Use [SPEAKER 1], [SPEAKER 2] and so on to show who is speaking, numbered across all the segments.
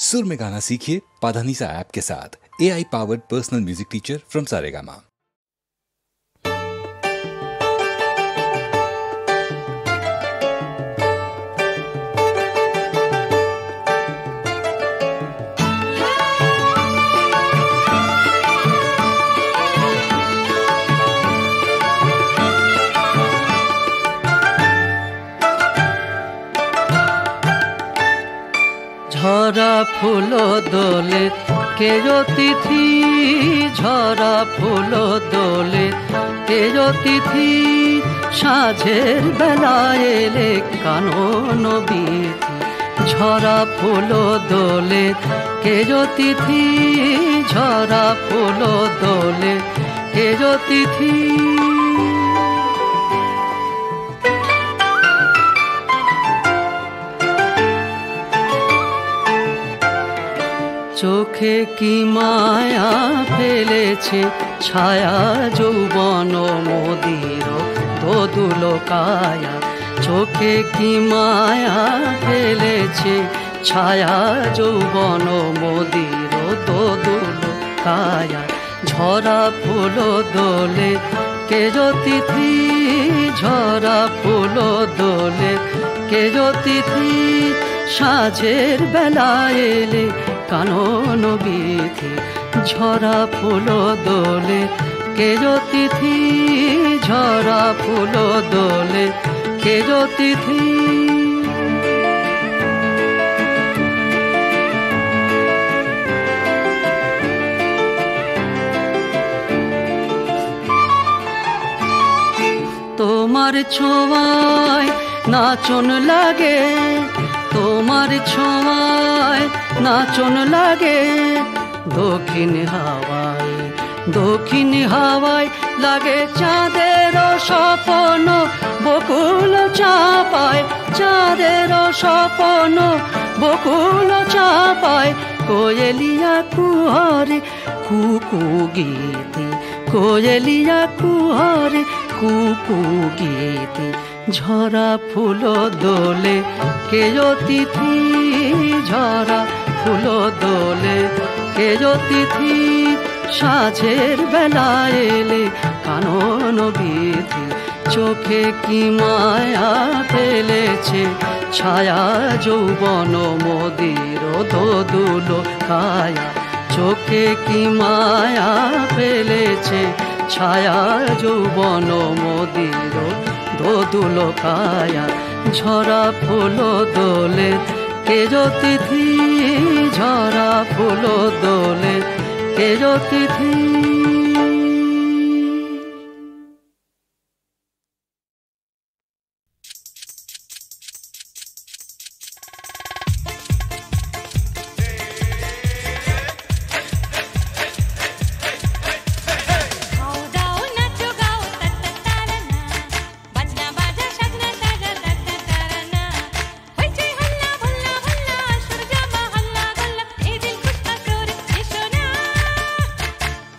[SPEAKER 1] सुर में गाना सीखिए पाधानीसा ऐप के साथ। AI powered personal music teacher from Saregama.
[SPEAKER 2] ঝরা ফুল দোলে কেজো তিথি, ঝরা ফুল দোলে কেজো তিথি, সাঁঝের বেলা এলে কানন বিথি। ঝরা ফুল দোলে কেজো তিথি, ঝরা ফুল দোলে কেজো তিথি। চোখে কি মায়া ফেলেছে ছায়া যৌবন মোদির দোদুল কায়া। চোখে কি মায়া ফেলেছে ছায়া যৌবন মোদির দোদুল কায়া। ঝরা ফুল দোলে কেজো তিথি, ঝরা ফুল দোলে কেজো তিথি, সাঁঝের বেলা এলে কানন বিথি। ঝরা ফুল দোলে কেজো তিথি, ঝরা ফুল দোলে কেজো তিথি। তোমার ছোঁয়ায় নাচন লাগে, তোমার ছোঁয়ায় নাচন লাগে। দক্ষিণ হাওয়ায়, দক্ষিণ হাওয়ায় লাগে চাঁদের স্বপ্ন বকুল চাপায়। চাঁদের স্বপ্ন বকুল চাপায়। কোয়েলিয়া কুহরে কুকু গীতি, কোয়েলিয়া কুহরে কুকু গীতি। ঝরা ফুল দোলে কেজো তিথি, ঝরা ফুল দোলে কেজো তিথি, সাঁঝের বেলা এলে কানন বিথি। চোখে কি মায়া ফেলেছে ছায়া যৌবন মোদির দোদুল কায়া। চোখে কি মায়া ফেলেছে ছায়া যৌবন মোদির দোদুল কায়া। ঝরা ফুল দোলে কেজো তিথি, ঝরা ফুল দোলে কেজো তিথি।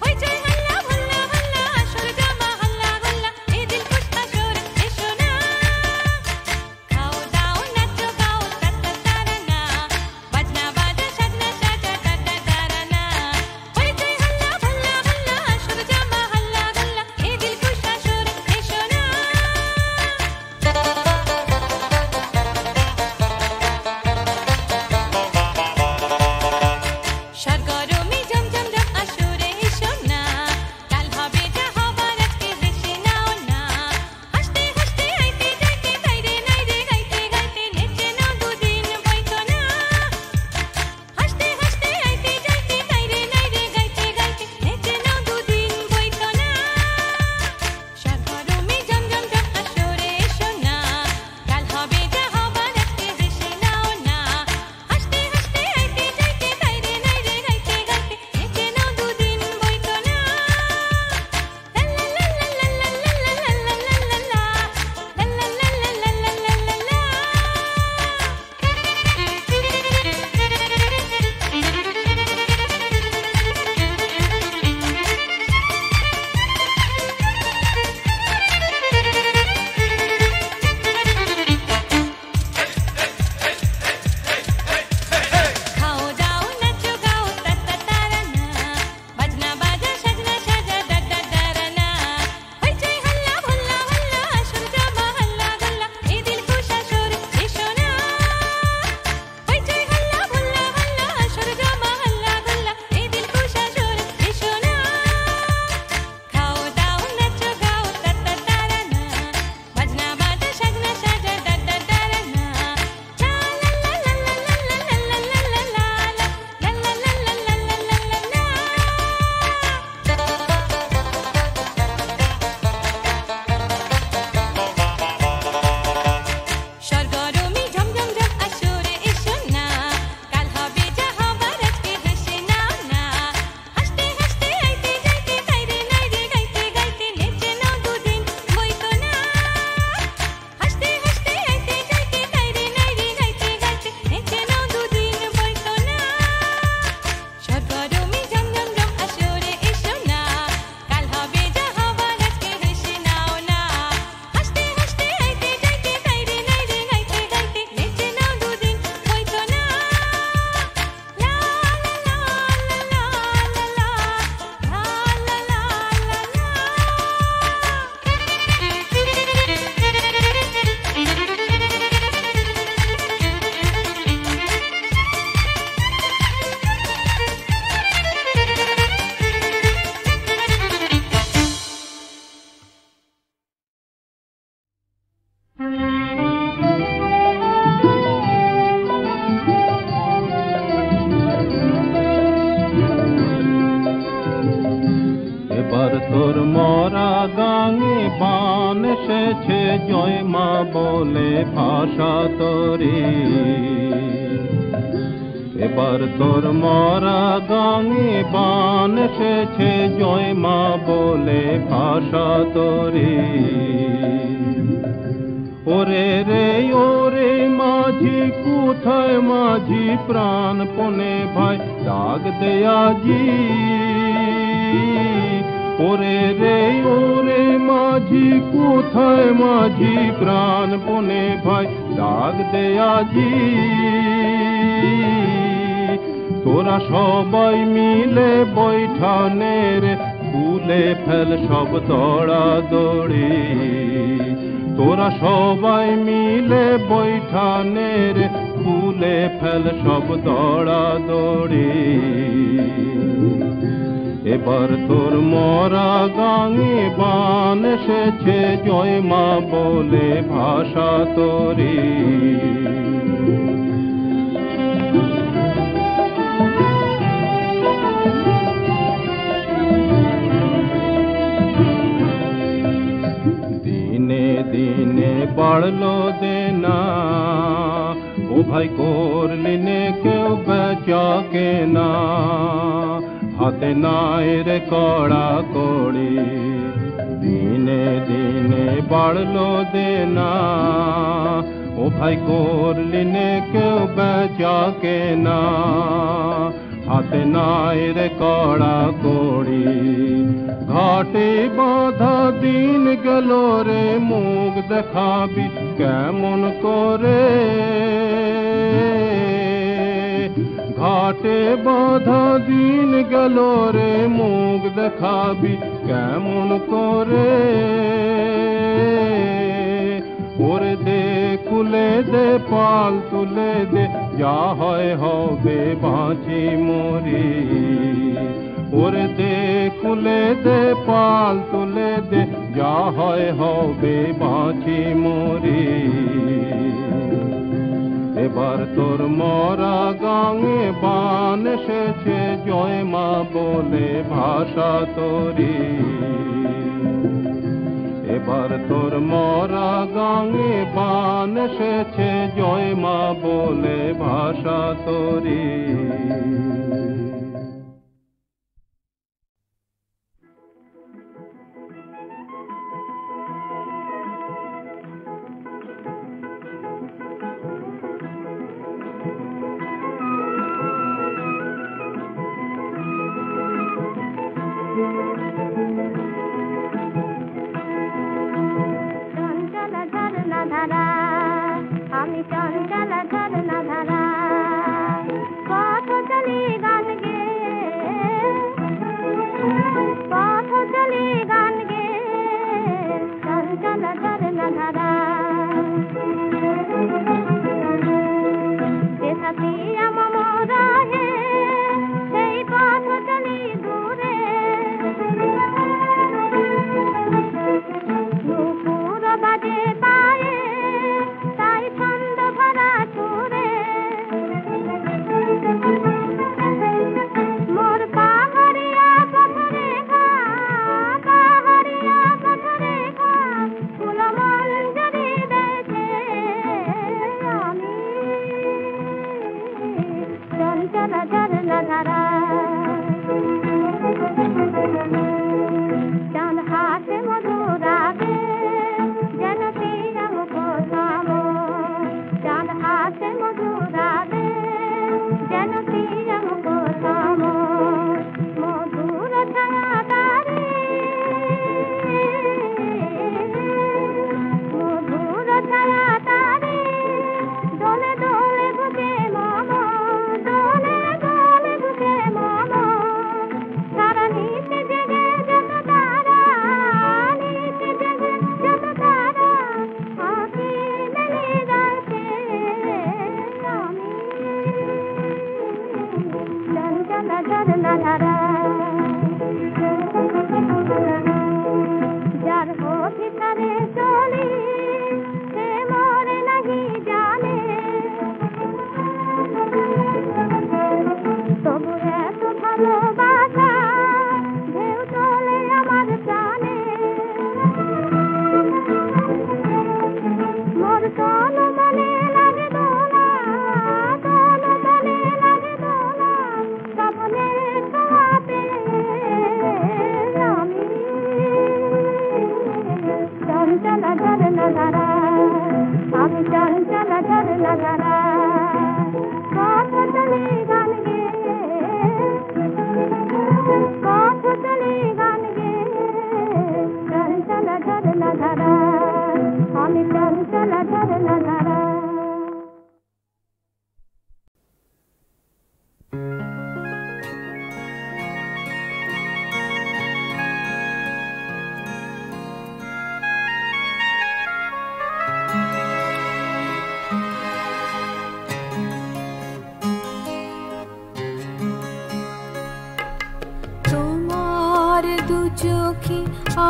[SPEAKER 3] Hoy তোর মরা গাঙে বান এসেছে জয় মা বলে ভাষা তোরে এবার তোর মরা গাঙে বান এসেছে জয় মা বলে ভাষা তোরে ওরে রে ওরে মাঝি কোথায় মাঝি প্রাণপণে ভাই ডাক দেয়াজি ওরে রে ওরে মাঝি কোথায় মাঝি প্রাণপণে ভাই ডাক দেয়াজি তোরা সবাই মিলে বৈঠানের খুলে ফেল সব দড়া দড়ি তোরা সবাই মিলে বৈঠানের খুলে ফেল সব দড়া দড়ি এবার তোর মরা গাঙে বান এসেছে জয় মা বলে ভাষা তোরে দিনে দিনে বাড়লো দেনা ও ভাই করলি নে কেউ বেচা কেনা হাতে নাই রে কড়া কড়ি দিনে দিনে বাড়লো দেনা ও ভাই করলি নে কেউ বেচা কেনা হাতে নাই রে কড়া কড়ি ঘাটে বাঁধা দিন গেল রে মুখ দেখাবি কেমন করে ঘাটে বাঁধা দিন গেল রে মুখ দেখাবি কেমন করে ওরে দে খুলে দে পাল তুলে দে যা হয় হবে বাঁচি মরি ওরে দে খুলে দে পাল তুলে দে যা হয় হবে বাঁচি মরি এবার তোর মরা গাঙে বান এসেছে জয় মা বলে ভাষা তোরি এবার তোর মরা গাঙে বান এসেছে জয় মা বলে ভাষা তোরি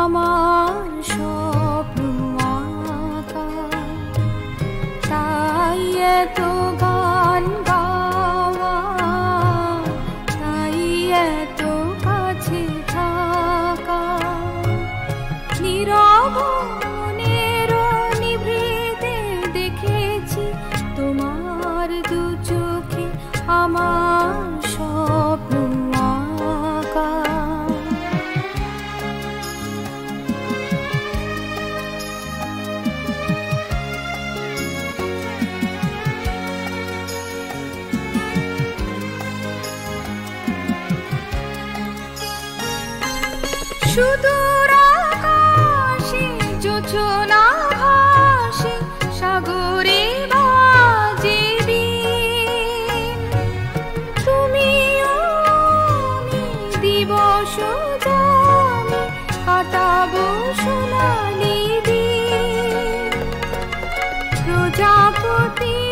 [SPEAKER 4] আমার স্বপ্ন আঁকা, তাই এত গান গাওয়া, তাই এত কাছে থাকা, নীরব মনের নিভৃতে দেখেছি তোমার দু চোখে আমার স্বপ্ন আঁকা। সুদূর আকাশে জোছনা ভাসে, সাগরে বাজে বিন, তুমিও আমি দিবস জানি কাটাবো সোনালি দিন। প্রজাপতিদের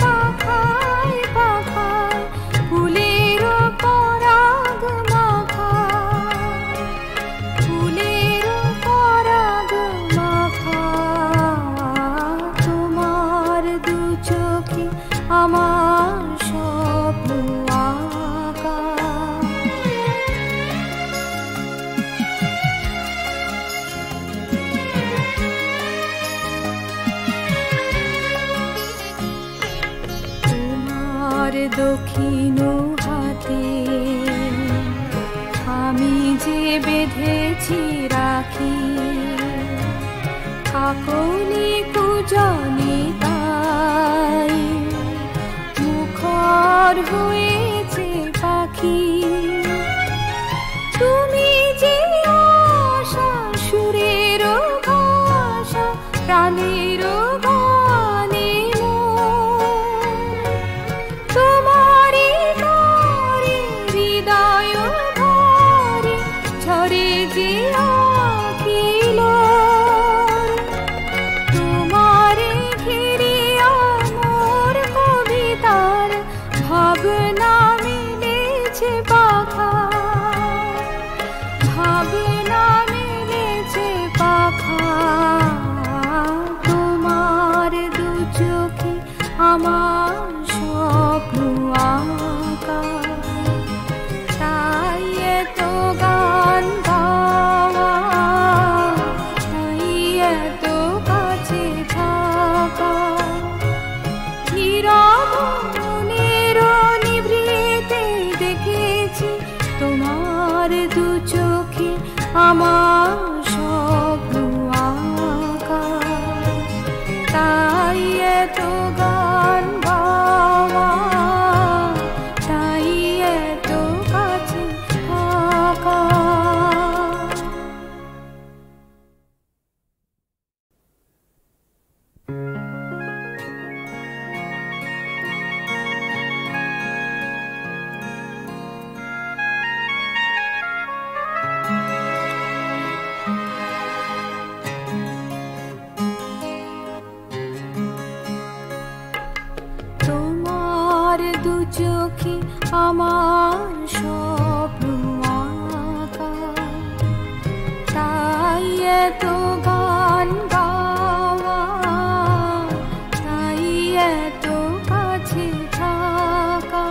[SPEAKER 4] পাখায় পাখায় ফুলের পরাগ মাখা, ফুলের পরাগ মাখা, তোমার দু চোখে আমার স্বপ্ন আঁকা। তোমার দক্ষিণ হাতে আমি যে বেঁধেছি রাখি, কাকলি কুজনে তাই মুখর হয়েছে পাখি। তুমি যে আশা সুরের ভাষা, প্রাণের গানে তোমারি তারে হৃদয় ভরে ঝরে যে আখিল, তোমারে ঘিরিয়া মোর কবিতার ভাবনা মিলেছে পাখা, ভাবনা মিলেছে পাখা, তোমার দু চোখে আমার স্বপ্ন আঁকা। তাই এত গান গাওয়া, তাই এত কাছে থাকা, নীরব মনের নিভৃতে দেখেছি তোমার দু চোখে আমার স্বপ্ন আঁকা। তাই এত গান গাওয়া, তাই এত কাছে থাকা। তোমার দু চোখে আমার স্বপ্ন আঁকা, তাই এত গান গাওয়া, তাই এত কাছে থাকা,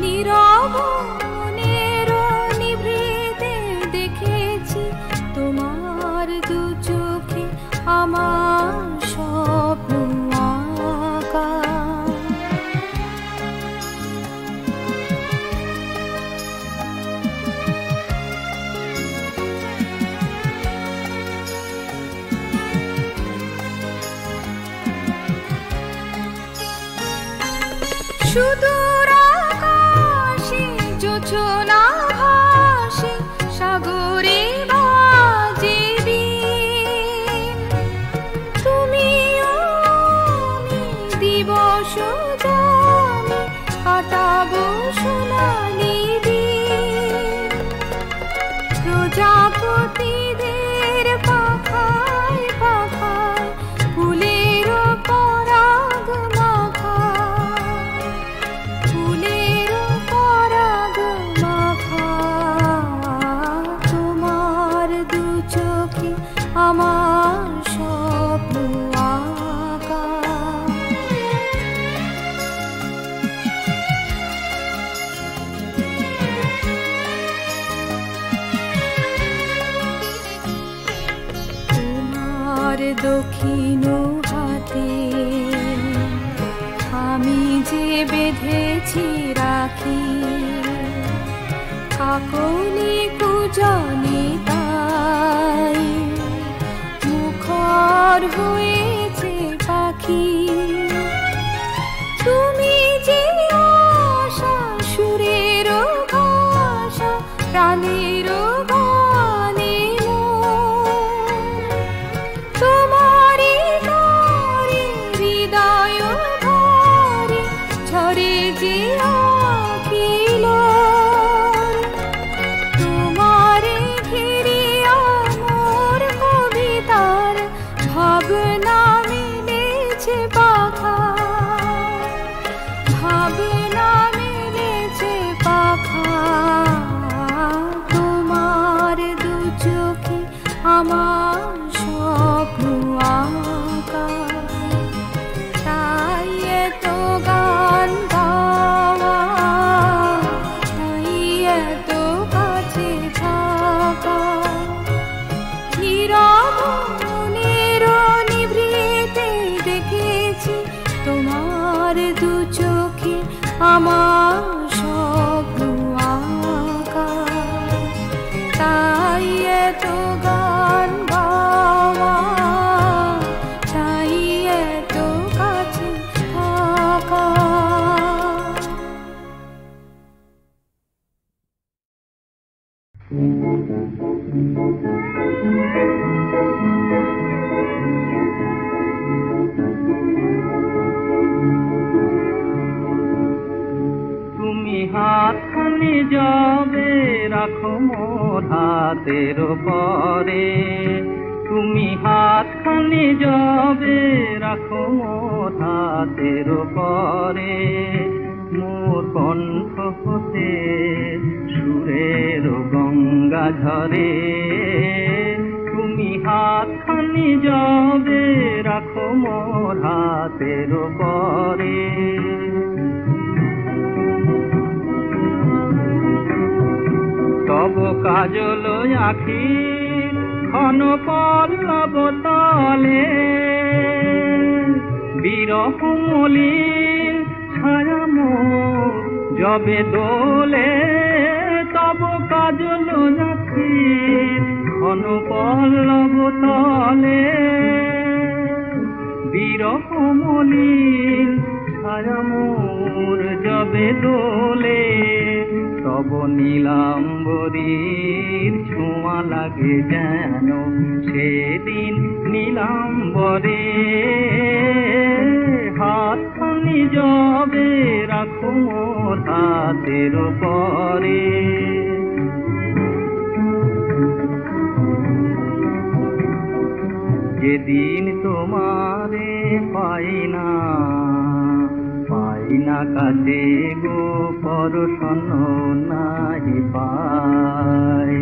[SPEAKER 4] নীরব মনের নিভৃতে দেখেছি তোমার দু চোখে আমার স্বপ্ন আঁকা। সুদূর আকাশে জোছনা ভাসে, সাগরে বাজে বিন, তুমিও আমি দিবস জানি কাটাবো সোনালি দিন। প্রজাপতিদের পাখায় পাখায় ফুলের পরাগ মাখা, দক্ষিণ হাতে আমি যে বেঁধেছি রাখি, কাকলি কুজনে তাই মুখর হয়েছে পাখি। তুমি যে আশা সুরের ভাষা প্রাণের গানে তোমারি গারে হৃদয় ভরে ঝরে যে আখিল, তোমারে ঘিরিয়া মোর কবিতার ভাবনা মিলেছে পাখা, ভাবনা মিলেছে পাখা। তোমার দু চোখে আমার স্বপ্ন আঁকা, তাই এত গান গাওয়া, তাই এত কাছে থাকা। নীরব মনের নিভৃতে দেখেছি তোমার দু চোখে আমার স্বপ্ন আঁকা, তাই এত গান গাওয়া, তাই এত কাছে থাকা।
[SPEAKER 5] তুমি হাতখানি যাবে রাখো মোর হাতের পরে, তুমি হাতখানি যাবে রাখো মোর হাতের পরে। মোর কণ্ঠ হতে সুরের গঙ্গা ঝরে, তুমি হাতখানি যাবে রাখো মোর হাতের পরে। তব কাজল আখি ঘন পল্লব তলে, বিরহ মলিন ছায়া মোর যবে দোলে। তব কাজল আখি ঘন পল্লব তলে, বিরহ মলিন ছায়া মোর যবে দোলে। তব নীলাম্বরীর ছোঁয়া লাগে যেন সেদিন নীলাম্বরে। হাতখানি যাবে রাখো মোর হাতের পরে। যেদিন তোমারে পাই না, পাই না কাছে গো পরশন নাহি পাই,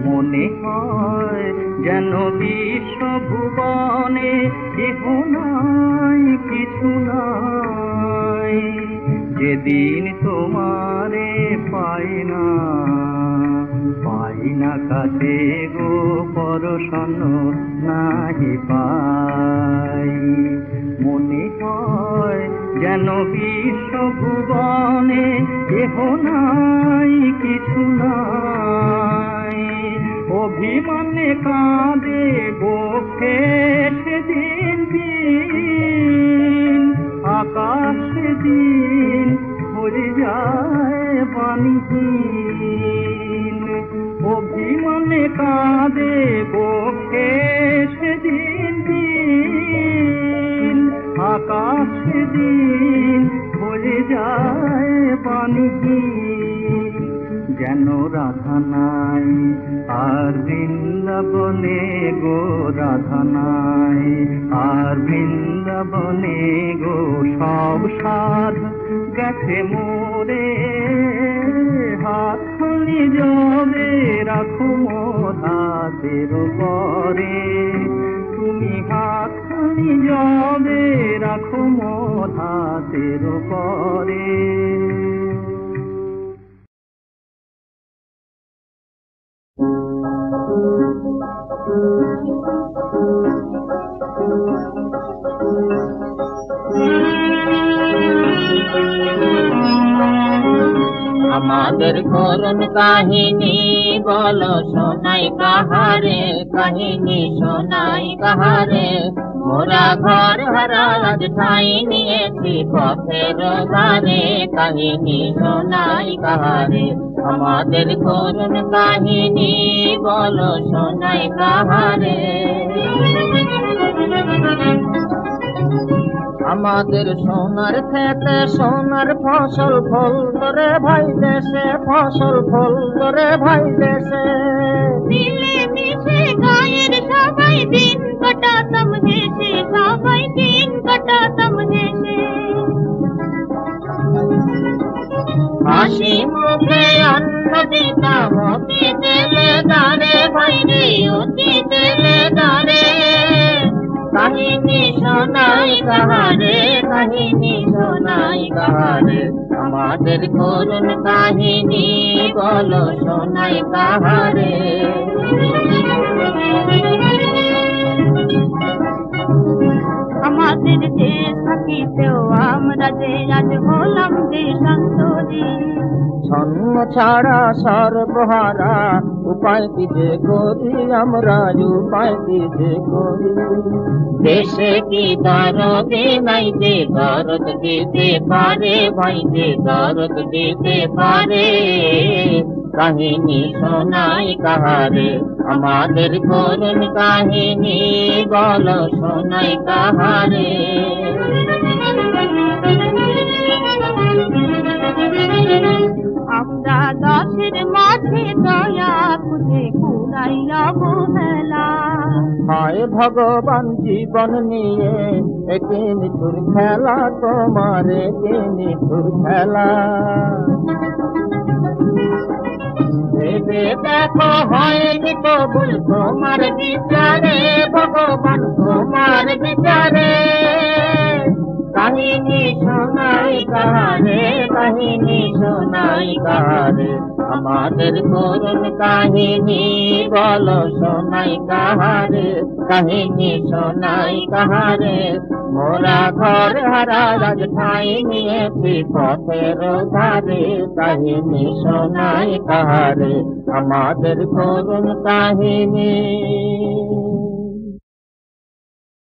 [SPEAKER 5] মনে হয় যেন বিশ্বভুবনে কেহ নাই কিছু নাই। যেদিন তোমারে পাই না, পাই না কাছে গো পরশন নাহি পাই, মনে হয় যেন বিশ্বভুবনে কেহ নাই কিছু নাই। অভিমানে কাঁদে বক্ষে সেদিন দিন, আকাশ সেদিন হয়ে যায় বাণীহীন। অভিমানে কাঁদে বক্ষে সেদিন দিন, আকাশ সেদিন হয়ে যায় বাণীহীন। যেন রাধা নাই আর বৃন্দাবনে গো, রাধা নাই আর বৃন্দাবনে গো। সব সাধ গেছে মোরে, হাতখানি যাবে রাখো মোর হাতের পরে। তুমি হাতখানি যাবে রাখো মোর হাতের পরে। আমাদের করুণ কাহিনী বলো শোনাই কাহারে, কাহিনী শোনাই কাহারে। মোরা ঘর হারা আজ ঠাঁই নিয়েছি পথের ধারে, কাহিনী শোনাই কাহারে। আমাদের করুণ কাহিনী বলো শোনাই কাহারে। আমাদের সোনার খেতে সোনার ফসল ফল রে ভাই দেশে, ফসল ফল রে ভাই দেশে।
[SPEAKER 4] মিলে মিশে গায়ের সবাই দিন কাটাতাম হেসে, সবাই দিন কাটাতাম হেসে।
[SPEAKER 5] হাসি মুখে অন্ন দিতাম অতি তেলে দারে ভাই রে, অতি তেলে দারে। কাহিনী শোনাই কাহারে, কাহিনী শোনাই কাহারে। আমাদের করুণ কাহিনী বলো শোনাই কাহারে।
[SPEAKER 4] আমাদের দেশ থাকিতেও আমরা যে আজ হলাম দেশান্তরী।
[SPEAKER 5] ছন্ন ছাড়া সর্বহারা উপায় কি যে করি আমরা, উপায় কি যে করি। দেশে কি দরদে নাই যে দরদ দিতে পারে ভাই, যে দরদ দিতে পারে। কাহিনী শোনাই কাহারে, আমাদের করুণ কাহিনী বলো শোনাই কাহারে।
[SPEAKER 4] আমরা দশের মাঝে দয়া খুঁজে কুড়াই অবহেলা।
[SPEAKER 5] হায় ভগবান জীবন নিয়ে একে নিঠুর খেলা, তোমার একে নিঠুর খেলা। ভেবে দেখো হয়নি কবুল তোমার বিচারে, ভগবান তোমার বিচারে। কাহিনী শোনাই কাহারে, কাহিনী শোনাই কাহারে। আমাদের করুণ কাহিনী বলো শোনাই কাহারে, কাহিনী শোনাই কাহারে। মোরা ঘর হারা আজ ঠাঁই নিয়েছি পথের ধারে, কাহিনী শোনাই কাহারে। আমাদের করুণ কাহিনী।